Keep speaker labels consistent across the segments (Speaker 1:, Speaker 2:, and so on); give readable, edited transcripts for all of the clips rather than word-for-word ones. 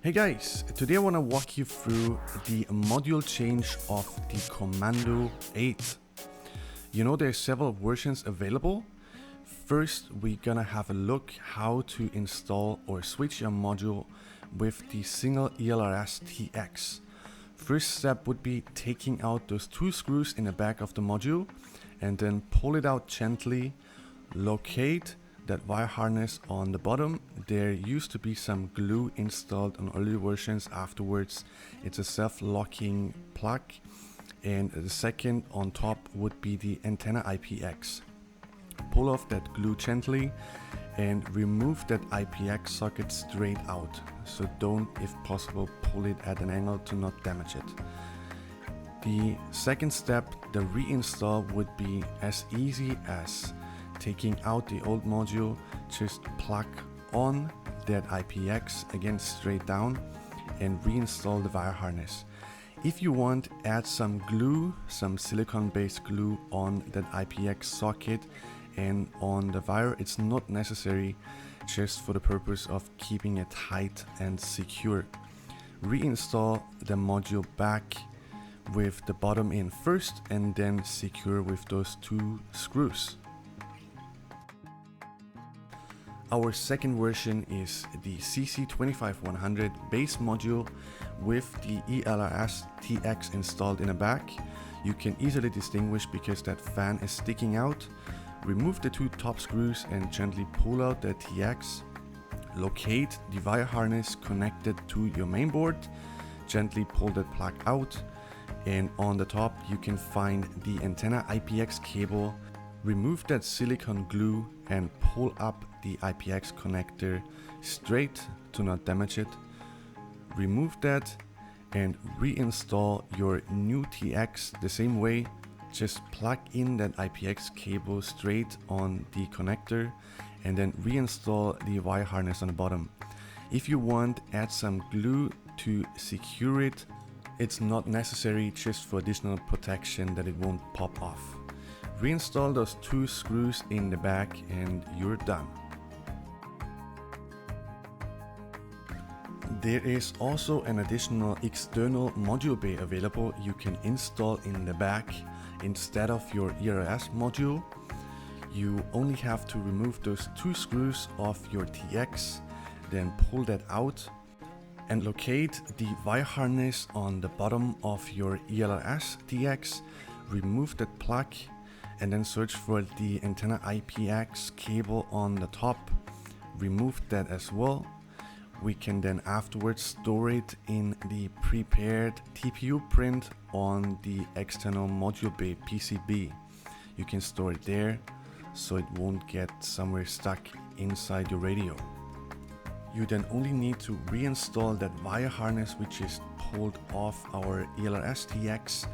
Speaker 1: Hey guys, today I want to walk you through the module change of the Commando8. You know there's several versions available. First we're gonna have a look how to install or switch your module with the single ELRS TX. First step would be taking out those two screws in the back of the module and then pull it out gently, locate that wire harness on the bottom. There used to be some glue installed on earlier versions. Afterwards it's a self-locking plug, and the second on top would be the antenna IPX. Pull off that glue gently and remove that IPX socket straight out, so don't, if possible, pull it at an angle to not damage it. The second step, the reinstall, would be as easy as taking out the old module, just plug on that IPX again straight down and reinstall the wire harness. If you want, add some glue, some silicone based glue on that IPX socket and on the wire. It's not necessary, just for the purpose of keeping it tight and secure. Reinstall the module back with the bottom in first and then secure with those two screws. Our second version is the CC25100 base module with the ELRS TX installed in the back. You can easily distinguish because that fan is sticking out. Remove the two top screws and gently pull out the TX. Locate the wire harness connected to your mainboard. Gently pull that plug out, and on the top you can find the antenna IPX cable. Remove that silicone glue and pull up the IPX connector straight to not damage it. Remove that and reinstall your new TX the same way. Just plug in that IPX cable straight on the connector and then reinstall the wire harness on the bottom. If you want, add some glue to secure it. It's not necessary, just for additional protection that it won't pop off. Reinstall those two screws in the back and you're done. There is also an additional external module bay available you can install in the back instead of your ELRS module. You only have to remove those two screws off your TX, then pull that out and locate the wire harness on the bottom of your ELRS TX. Remove that plug and then search for the antenna IPX cable on the top. Remove that as well. We can then afterwards store it in the prepared TPU print on the external module bay PCB. You can store it there so it won't get somewhere stuck inside your radio. You then only need to reinstall that wire harness which is pulled off our ELRS TX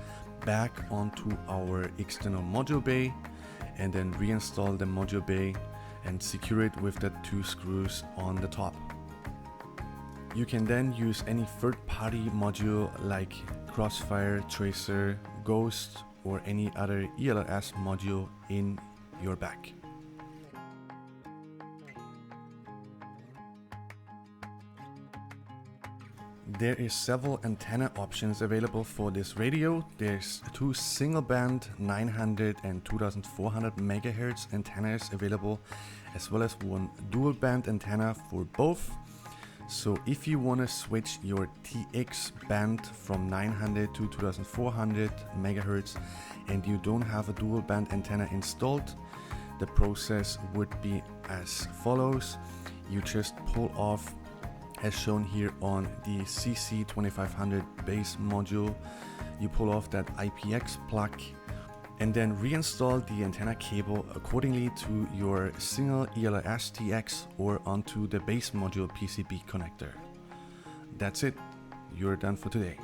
Speaker 1: back onto our external module bay, and then reinstall the module bay and secure it with the two screws on the top. You can then use any third-party module like Crossfire, Tracer, Ghost, or any other ELRS module in your back. There is several antenna options available for this radio. There's two single band 900 and 2400 MHz antennas available, as well as one dual band antenna for both. So if you want to switch your TX band from 900 to 2400 MHz and you don't have a dual band antenna installed, the process would be as follows. You just pull off, as shown here on the CC2500 base module, you pull off that IPX plug and then reinstall the antenna cable accordingly to your single ELRS TX or onto the base module PCB connector. That's it, you're done for today.